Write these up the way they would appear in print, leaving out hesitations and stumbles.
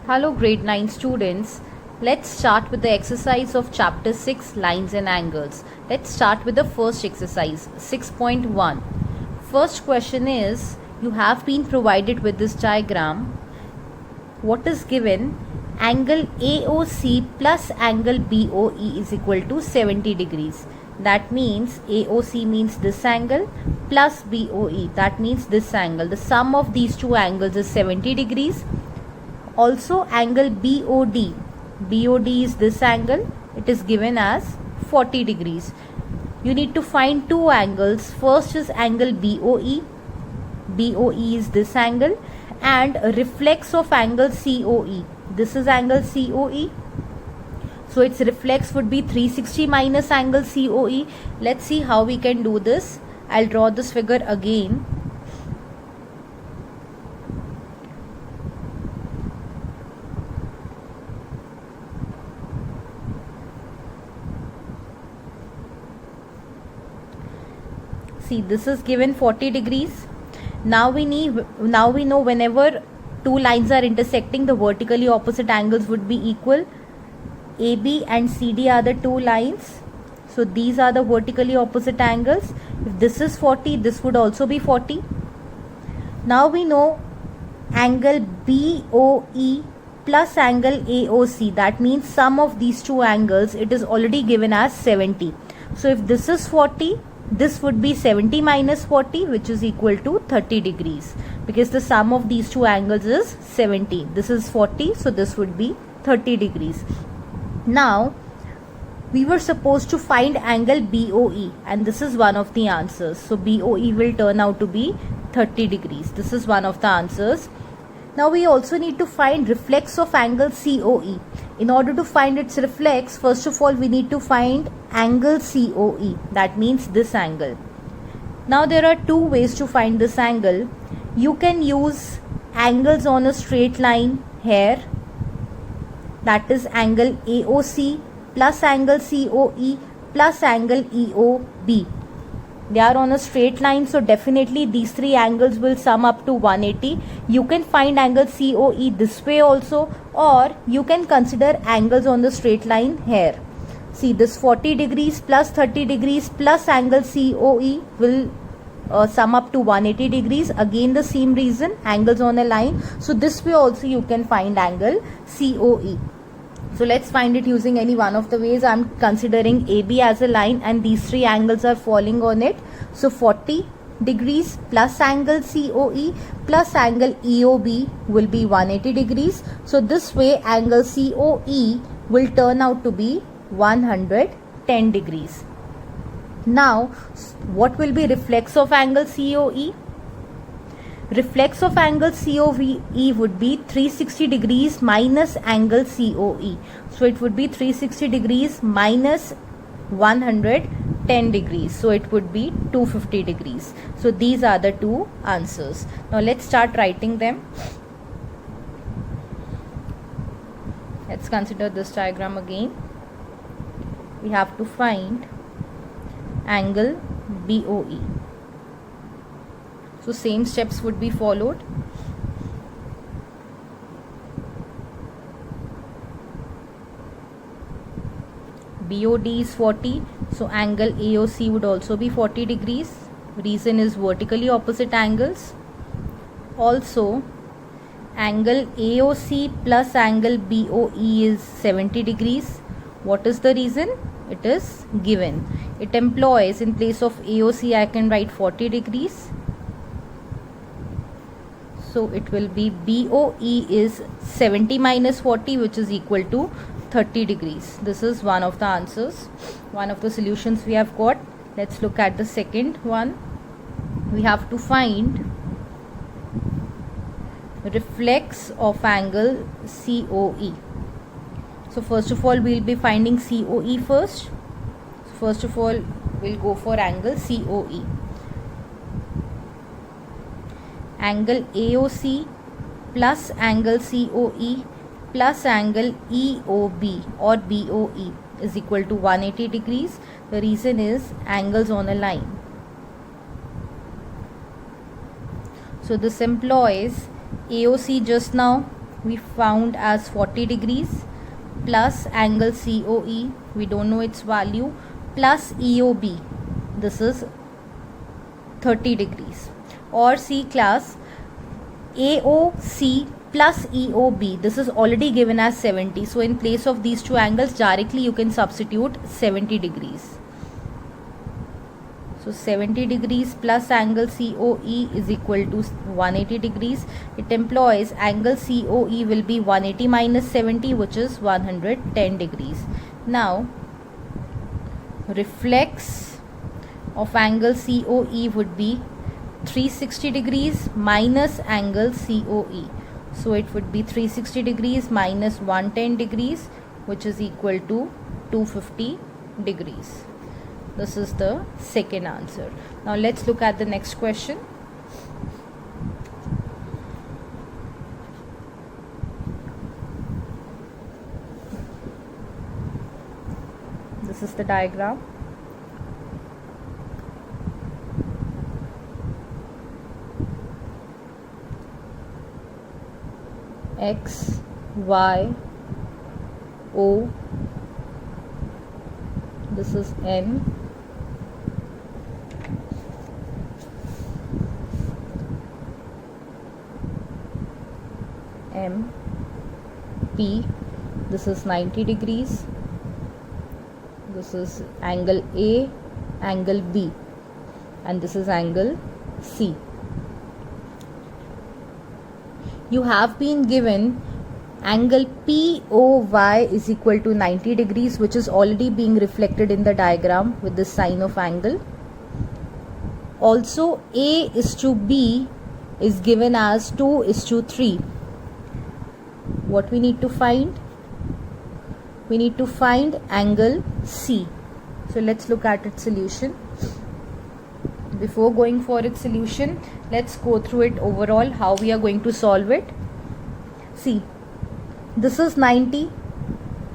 Hello grade 9 students. Let's start with the exercise of chapter 6 lines and angles. Let's start with the first exercise 6.1. First question is, you have been provided with this diagram. What is given? Angle AOC plus angle BOE is equal to 70 degrees. That means AOC means this angle plus BOE, that means this angle. The sum of these two angles is 70 degrees. Also angle BOD is this angle, it is given as 40 degrees. You need to find two angles. First is angle BOE is this angle, and reflex of angle COE. This is angle COE, so its reflex would be 360 minus angle COE. Let's see how we can do this. I'll draw this figure again. See, this is given 40 degrees. Now we know whenever two lines are intersecting, the vertically opposite angles would be equal. AB and CD are the two lines, so these are the vertically opposite angles. If this is 40, this would also be 40. Now we know angle BOE plus angle AOC, that means sum of these two angles, it is already given as 70. So if this is 40, this would be 70 minus 40, which is equal to 30 degrees, because the sum of these two angles is 70. This is 40, so this would be 30 degrees. Now we were supposed to find angle BOE, and this is one of the answers. So BOE will turn out to be 30 degrees. This is one of the answers. Now we also need to find reflex of angle COE. In order to find its reflex, first of all we need to find angle COE, that means this angle. Now there are two ways to find this angle. You can use angles on a straight line here, that is angle AOC plus angle COE plus angle EOB. They are on a straight line, so definitely these three angles will sum up to 180. You can find angle COE this way also, or you can consider angles on the straight line here. See, this 40 degrees plus 30 degrees plus angle COE will sum up to 180 degrees. Again the same reason, angles on a line. So this way also you can find angle COE. So let's find it using any one of the ways. I'm considering AB as a line and these three angles are falling on it. So 40 degrees plus angle COE plus angle EOB will be 180 degrees. So this way angle COE will turn out to be 110 degrees. Now what will be reflex of angle COE? Reflex of angle COE would be 360 degrees minus angle COE. So it would be 360 degrees minus 110 degrees. So it would be 250 degrees. So these are the two answers. Now let's start writing them. Let's consider this diagram again. We have to find angle BOE. So same steps would be followed. BOD is 40, so angle AOC would also be 40 degrees. Reason is vertically opposite angles. Also angle AOC plus angle BOE is 70 degrees. What is the reason? It is given. It employs, in place of AOC I can write 40 degrees. So it will be BOE is 70 minus 40, which is equal to 30 degrees. This is one of the answers, one of the solutions we have got. Let's look at the second one. We have to find reflex of angle COE. So first of all we'll be finding COE first. So first of all we'll go for angle COE. Angle AOC plus angle COE plus angle EOB or BOE is equal to 180 degrees. The reason is angles on a line. So this employs AOC just now we found as 40 degrees plus angle COE, we don't know its value, plus EOB, this is 30 degrees. Or C class, AOC plus EOB, this is already given as 70. So in place of these two angles, directly you can substitute 70 degrees. So 70 degrees plus angle COE is equal to 180 degrees. It implies angle COE will be 180 minus 70, which is 110 degrees. Now reflex of angle COE would be 360 degrees minus angle COE. So it would be 360 degrees minus 110 degrees, which is equal to 250 degrees. This is the second answer. Now let's look at the next question. This is the diagram. X, Y, O, this is N, M, P, this is 90 degrees, this is angle A, angle B, and this is angle C. You have been given angle POY is equal to 90 degrees, which is already being reflected in the diagram with the sign of angle. Also A is to B is given as 2 is to 3. What we need to find? We need to find angle C. So let's look at its solution. Before going for its solution, let's go through it overall, how we are going to solve it. See, this is 90,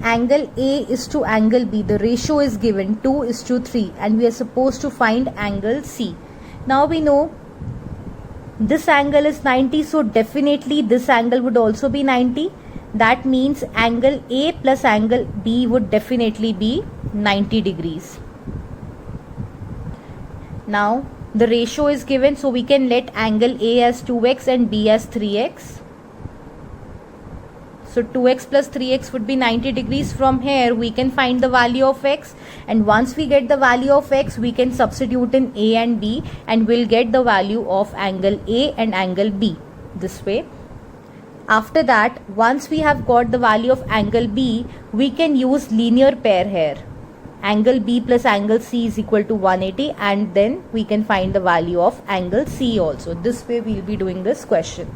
angle A is to angle B, the ratio is given 2 is to 3, and we are supposed to find angle C. Now we know this angle is 90, so definitely this angle would also be 90. That means angle A plus angle B would definitely be 90 degrees. Now the ratio is given, so we can let angle A as 2x and B as 3x. So 2x plus 3x would be 90 degrees. From here we can find the value of x, and once we get the value of x, we can substitute in A and B, and we'll get the value of angle A and angle B this way. After that, once we have got the value of angle B, we can use linear pair here. Angle B plus angle C is equal to 180, and then we can find the value of angle C also. This way we will be doing this question.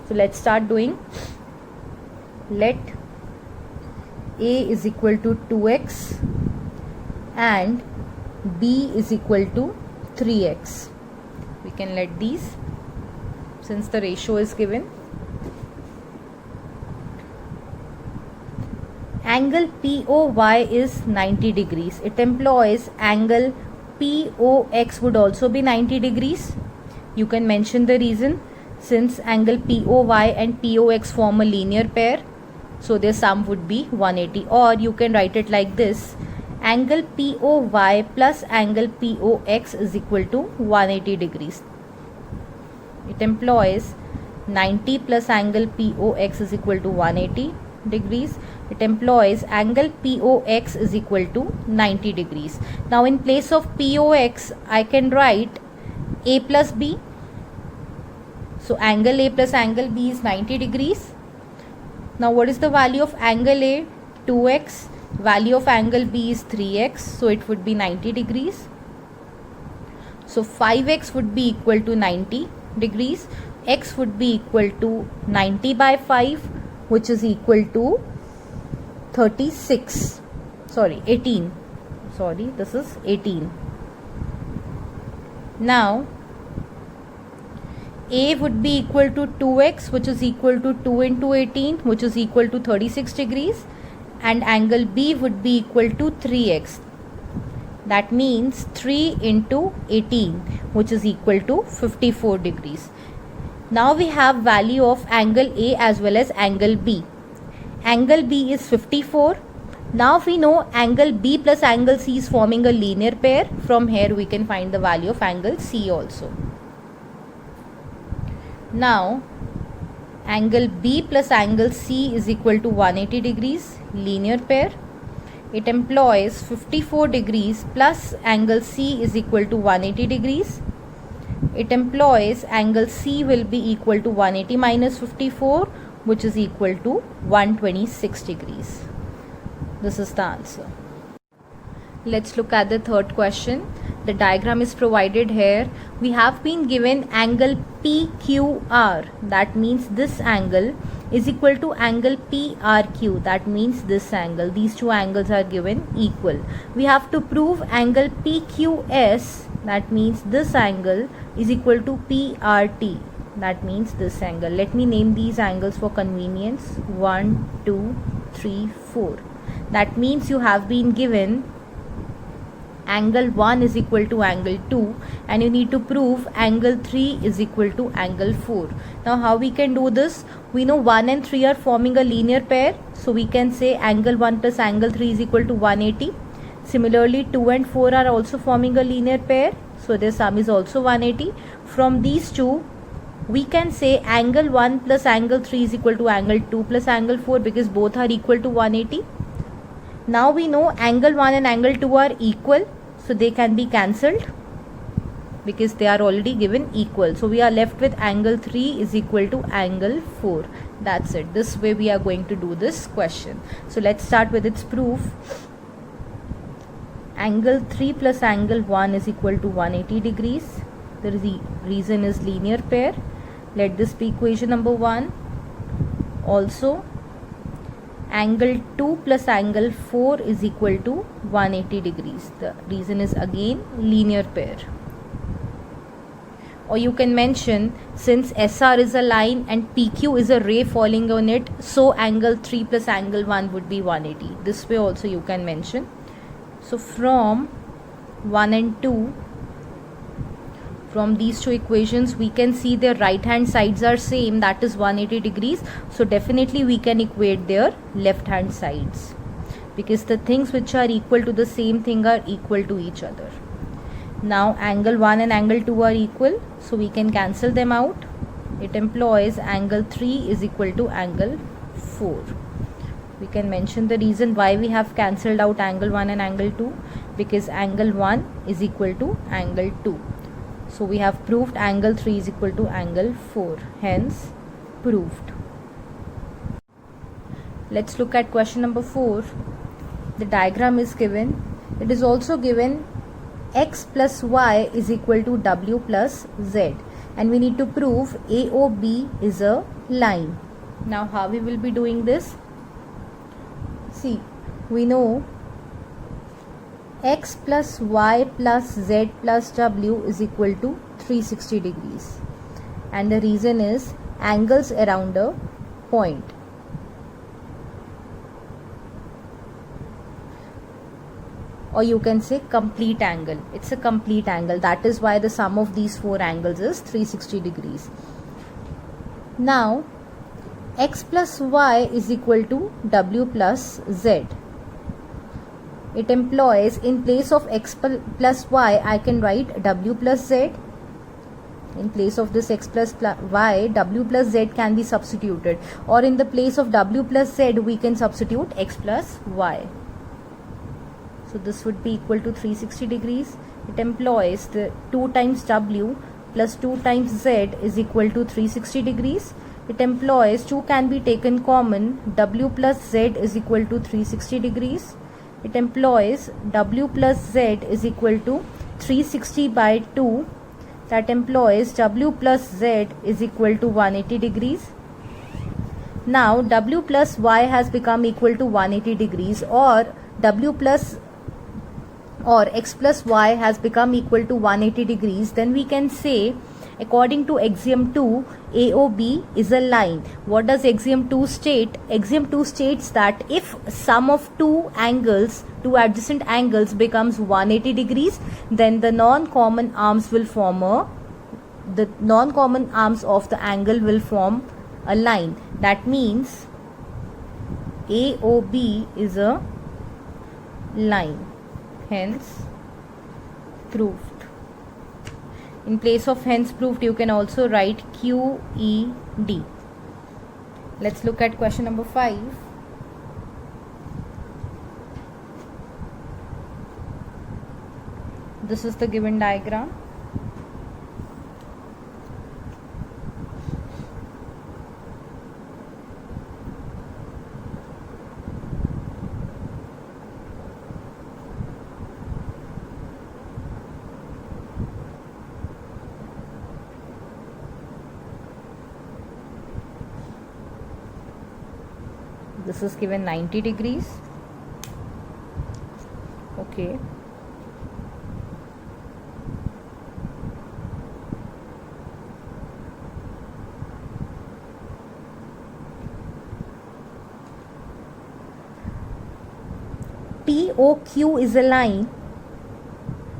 So let's start doing. Let A is equal to 2x and B is equal to 3x. We can let these, since the ratio is given. Angle POY is 90 degrees. It implies angle POX would also be 90 degrees. You can mention the reason. Since angle POY and POX form a linear pair, so their sum would be 180. Or you can write it like this: angle POY plus angle POX is equal to 180 degrees. It employs 90 plus angle POX is equal to 180 degrees. It employs angle POX is equal to 90 degrees. Now in place of POX, I can write A plus B. So angle A plus angle B is 90 degrees. Now what is the value of angle A? 2x. Value of angle B is 3x. So it would be 90 degrees. So 5x would be equal to 90 degrees. X would be equal to 90 by 5, which is equal to 36. Sorry, 18. Sorry, this is 18. Now A would be equal to 2x, which is equal to 2 into 18, which is equal to 36 degrees, and angle B would be equal to 3x. That means 3 into 18, which is equal to 54 degrees. Now we have value of angle A as well as angle B. Angle B is 54. Now we know angle B plus angle C is forming a linear pair. From here we can find the value of angle C also. Now angle B plus angle C is equal to 180 degrees, linear pair. It employs 54 degrees plus angle C is equal to 180 degrees. It employs angle C will be equal to 180 minus 54, which is equal to 126 degrees. This is the answer. Let's look at the third question. The diagram is provided here. We have been given angle PQR. That means this angle is equal to angle PRQ. That means this angle. These two angles are given equal. We have to prove angle PQS. That means this angle is equal to PRT. That means this angle. Let me name these angles for convenience. 1, 2, 3, 4. That means you have been given angle 1 is equal to angle 2 and you need to prove angle 3 is equal to angle 4. Now how we can do this? We know 1 and 3 are forming a linear pair, so we can say angle 1 plus angle 3 is equal to 180. Similarly 2 and 4 are also forming a linear pair, so their sum is also 180. From these two we can say angle 1 plus angle 3 is equal to angle 2 plus angle 4 because both are equal to 180. Now we know angle 1 and angle 2 are equal, so they can be cancelled because they are already given equal. So we are left with angle 3 is equal to angle 4. That's it. This way we are going to do this question. So let's start with its proof. Angle 3 plus angle 1 is equal to 180 degrees. The reason is linear pair. Let this be equation number 1. Also angle 2 plus angle 4 is equal to 180 degrees. The reason is again linear pair. Or you can mention, since SR is a line and PQ is a ray falling on it, so angle 3 plus angle 1 would be 180. This way also you can mention. So from 1 and 2, from these two equations we can see their right hand sides are same, that is 180 degrees. So definitely we can equate their left hand sides because the things which are equal to the same thing are equal to each other. Now angle 1 and angle 2 are equal, so we can cancel them out. It employs angle 3 is equal to angle 4. We can mention the reason why we have cancelled out angle 1 and angle 2, because angle 1 is equal to angle 2. So we have proved angle 3 is equal to angle 4, hence proved. Let's look at question number 4. The diagram is given. It is also given x plus y is equal to w plus z, and we need to prove AOB is a line. Now how we will be doing this? See, we know x plus y plus z plus w is equal to 360 degrees, and the reason is angles around a point. Or you can say complete angle. It's a complete angle. That is why the sum of these four angles is 360 degrees. Now x plus y is equal to w plus z. It employs, in place of x plus y, I can write w plus z. In place of this x plus y, w plus z can be substituted, or in the place of w plus z we can substitute x plus y. So this would be equal to 360 degrees. It employs the 2 times w plus 2 times z is equal to 360 degrees. It employs 2 can be taken common. W plus z is equal to 360 degrees. It employs w plus z is equal to 360 by 2. That employs w plus z is equal to 180 degrees. Now w plus y has become equal to 180 degrees, or x plus y has become equal to 180 degrees, then we can say, according to axiom 2, AOB is a line. What does axiom 2 state? Axiom 2 states that if sum of two adjacent angles becomes 180 degrees, then the non-common arms will form a the non-common arms of the angle will form a line. That means AOB is a line, hence proved. In place of hence proved, you can also write QED. Let's look at question number 5. This is the given diagram. This is given 90 degrees. Okay. POQ is a line.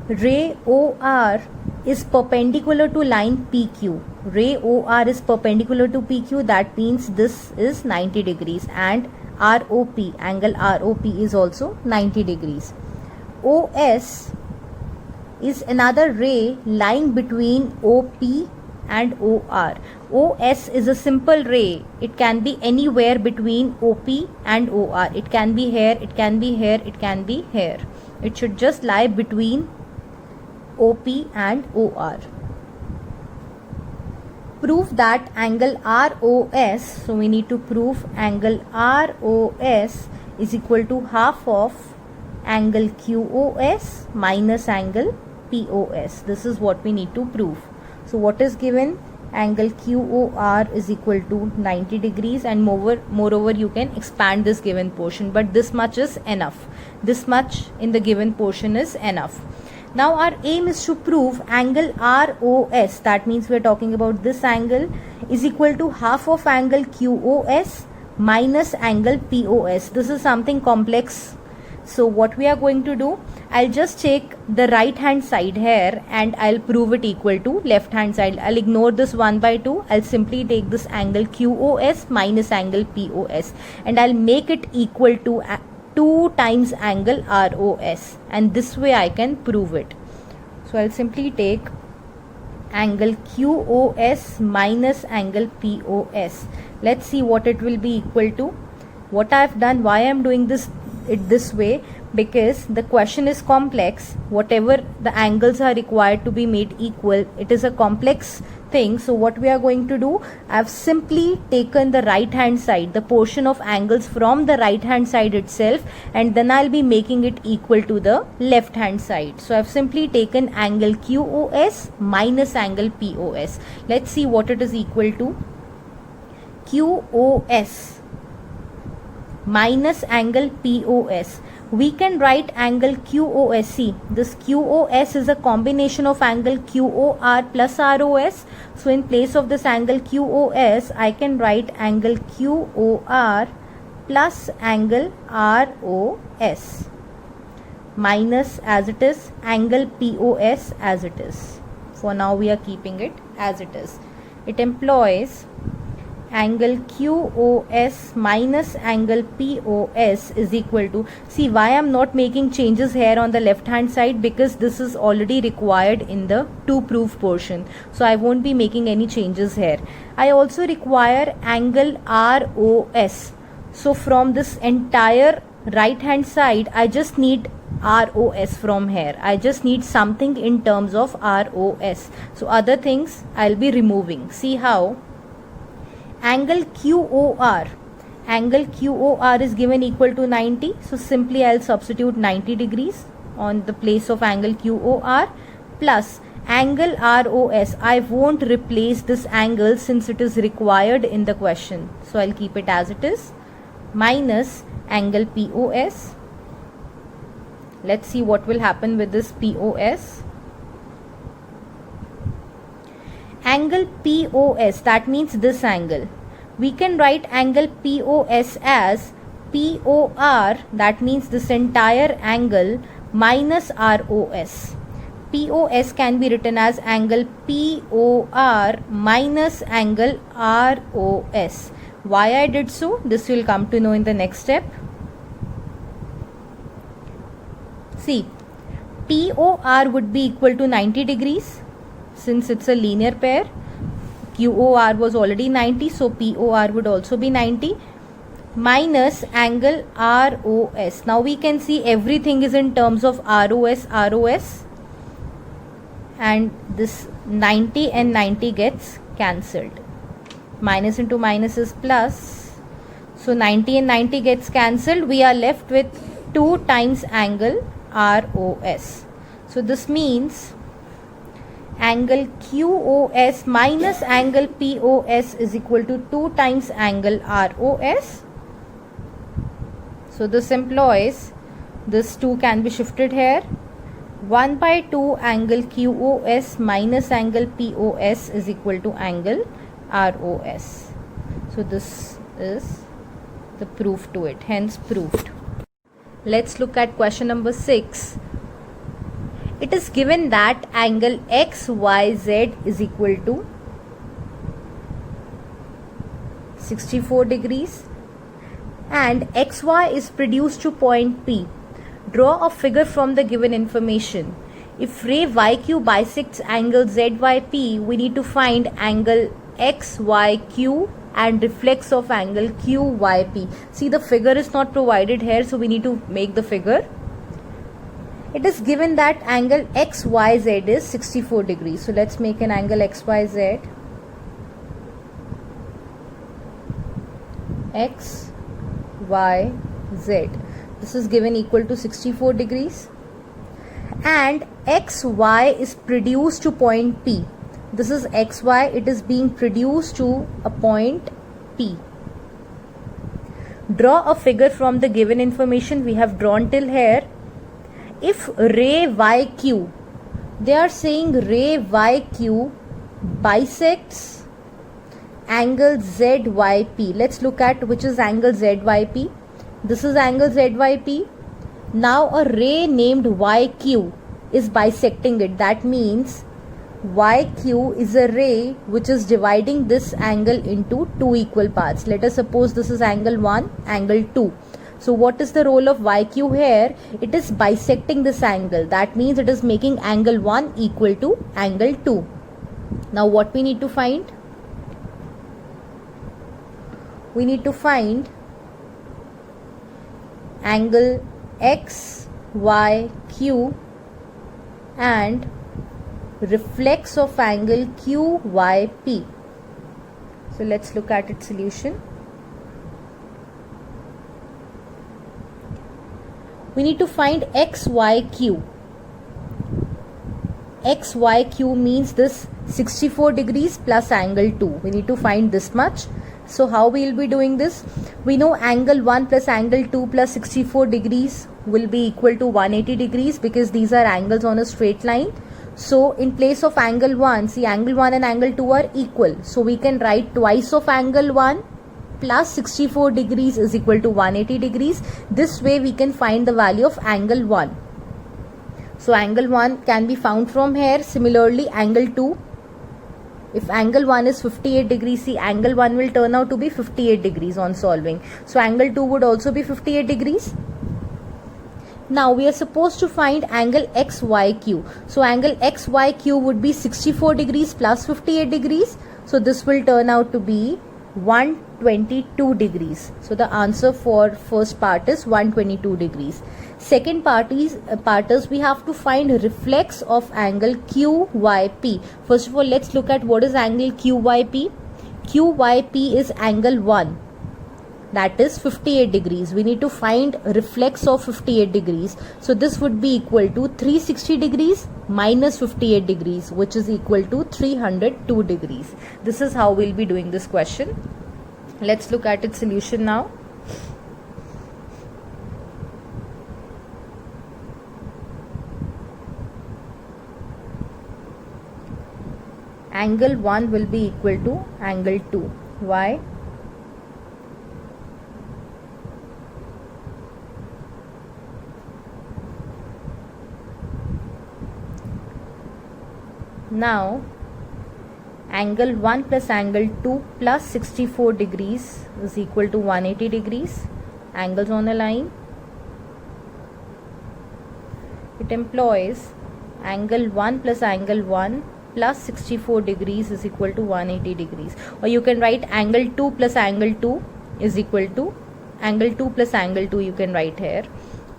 Ray OR is perpendicular to line PQ. Ray OR is perpendicular to PQ, that means this is 90 degrees, and ROP, angle ROP is also 90 degrees. OS is another ray lying between OP and OR. OS is a simple ray. It can be anywhere between OP and OR. It can be here, it can be here, it can be here. It should just lie between OP and OR. Prove that angle ROS, so we need to prove angle ROS is equal to half of angle QOS minus angle POS. This is what we need to prove. So what is given? Angle QOR is equal to 90 degrees, and moreover you can expand this given portion, but this much is enough. This much in the given portion is enough. Now our aim is to prove angle ROS, that means we are talking about this angle, is equal to half of angle QOS minus angle POS. This is something complex. So what we are going to do, I'll just take the right hand side here and I'll prove it equal to left hand side. I'll ignore this 1/2. I'll simply take this angle QOS minus angle POS and I'll make it equal to 2 times angle ROS, and this way I can prove it. So I'll simply take angle QOS minus angle POS. Let's see what it will be equal to. What I've done, why I'm doing it this way, because the question is complex. Whatever the angles are required to be made equal, it is a complex thing. So what we are going to do, I've simply taken the right hand side, the portion of angles from the right hand side itself, and then I'll be making it equal to the left hand side. So I've simply taken angle QOS minus angle POS. Let's see what it is equal to. QOS minus angle POS. We can write angle QOS. See, this QOS is a combination of angle QOR plus ROS. So in place of this angle QOS, I can write angle QOR plus angle ROS minus, as it is, angle POS as it is. For now we are keeping it as it is. It employs angle QOS minus angle POS is equal to, see why I'm not making changes here on the left hand side, because this is already required in the to prove portion. So I won't be making any changes here. I also require angle ROS. So from this entire right hand side, I just need ROS from here. I just need something in terms of ROS. So other things I'll be removing. See how? Angle QOR is given equal to 90. So simply I'll substitute 90 degrees on the place of angle QOR plus angle ROS. I won't replace this angle since it is required in the question. So I'll keep it as it is, minus angle POS. Let's see what will happen with this POS. Angle POS, that means this angle. We can write angle POS as POR, that means this entire angle, minus ROS. POS can be written as angle POR minus angle ROS. Why I did so? This you'll come to know in the next step. See, POR would be equal to 90 degrees since it's a linear pair. QOR was already 90, so POR would also be 90 minus angle ROS. Now we can see everything is in terms of ROS, and this 90 and 90 gets cancelled. Minus into minus is plus. So 90 and 90 gets cancelled. We are left with 2 times angle ROS. So this means angle QOS minus angle POS is equal to 2 times angle ROS. So this implies this 2 can be shifted here. 1 by 2 angle QOS minus angle POS is equal to angle ROS. So this is the proof to it, hence proved. Let's look at question number 6. It is given that angle XYZ is equal to 64 degrees and XY is produced to point P. Draw a figure from the given information. If ray YQ bisects angle ZYP, we need to find angle XYQ and reflex of angle QYP. See, the figure is not provided here, so we need to make the figure. It is given that angle XYZ is 64 degrees. So let's make an angle XYZ. XYZ. This is given equal to 64 degrees. And XY is produced to point P. This is XY. It is being produced to a point P. Draw a figure from the given information. We have drawn till here. If ray YQ, they are saying ray YQ bisects angle ZYP. Let's look at which is angle ZYP. This is angle ZYP. Now a ray named YQ is bisecting it. That means YQ is a ray which is dividing this angle into 2 equal parts. Let us suppose this is angle 1, angle 2. So what is the role of YQ here? It is bisecting this angle. That means it is making angle 1 equal to angle 2. Now what we need to find? We need to find angle XYQ and reflex of angle QYP. So let's look at its solution. We need to find XYQ. XYQ means this 64 degrees plus angle 2. We need to find this much. So how we will be doing this? We know angle 1 plus angle 2 plus 64 degrees will be equal to 180 degrees because these are angles on a straight line. So in place of angle 1, see, angle 1 and angle 2 are equal. So we can write twice of angle 1 plus 64 degrees is equal to 180 degrees. This way we can find the value of angle 1. So angle 1 can be found from here. Similarly, angle 2. If angle 1 is 58 degrees, see, angle 1 will turn out to be 58 degrees on solving. So angle 2 would also be 58 degrees. Now we are supposed to find angle XYQ. So angle XYQ would be 64 degrees plus 58 degrees. So this will turn out to be 122 degrees. So the answer for first part is 122 degrees. Second part is we have to find reflex of angle QYP. First of all, let's look at what is angle QYP. QYP is angle 1. That is 58 degrees. We need to find reflex of 58 degrees. So this would be equal to 360 degrees minus 58 degrees, which is equal to 302 degrees. This is how we'll be doing this question. Let's look at its solution now. Angle 1 will be equal to angle 2. Why? Now angle 1 plus angle 2 plus 64 degrees is equal to 180 degrees. Angles on a line. It employs angle 1 plus angle 1 plus 64 degrees is equal to 180 degrees. Or you can write angle 2 plus angle 2 is equal to angle 2 plus angle 2 you can write here,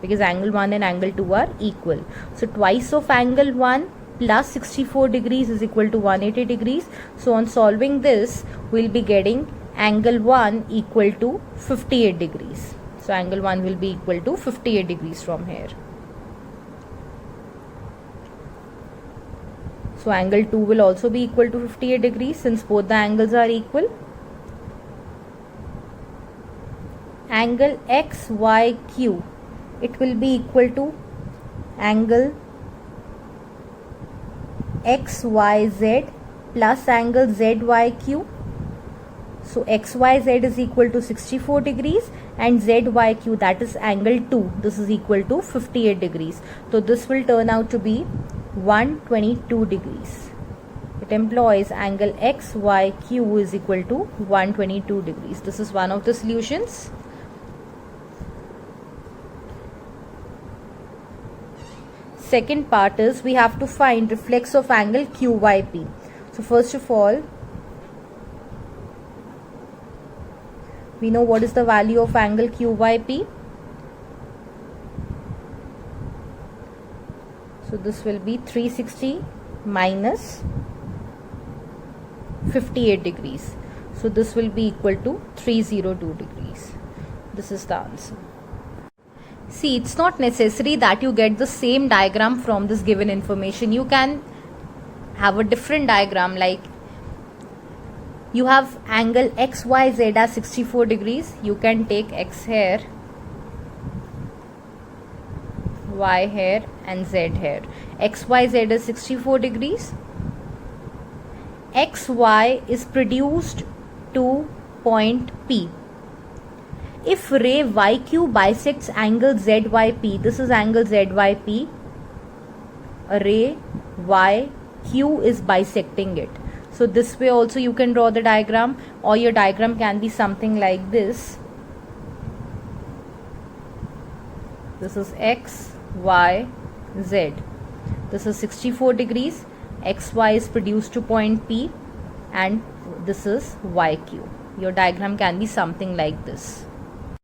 because angle 1 and angle 2 are equal. So twice of angle 1 plus 64 degrees is equal to 180 degrees. So on solving this, we'll be getting angle 1 equal to 58 degrees. So angle 1 will be equal to 58 degrees from here. So angle 2 will also be equal to 58 degrees since both the angles are equal. Angle XYQ, it will be equal to angle XYZ plus angle ZYQ. So XYZ is equal to 64 degrees and ZYQ, that is angle 2, this is equal to 58 degrees. So this will turn out to be 122 degrees. It employs angle XYQ is equal to 122 degrees. This is one of the solutions. Second part is we have to find reflex of angle QYP. So first of all, we know what is the value of angle QYP. So this will be 360 minus 58 degrees. So this will be equal to 302 degrees. This is the answer. See, it's not necessary that you get the same diagram from this given information. You can have a different diagram, like you have angle XYZ as 64 degrees. You can take X here, Y here and Z here. XYZ is 64 degrees. XY is produced to point P. If ray YQ bisects angle ZYP, this is angle ZYP, a ray YQ is bisecting it. So this way also you can draw the diagram, or your diagram can be something like this. This is X, Y, Z. This is 64 degrees. XY is produced to point P and this is YQ. Your diagram can be something like this.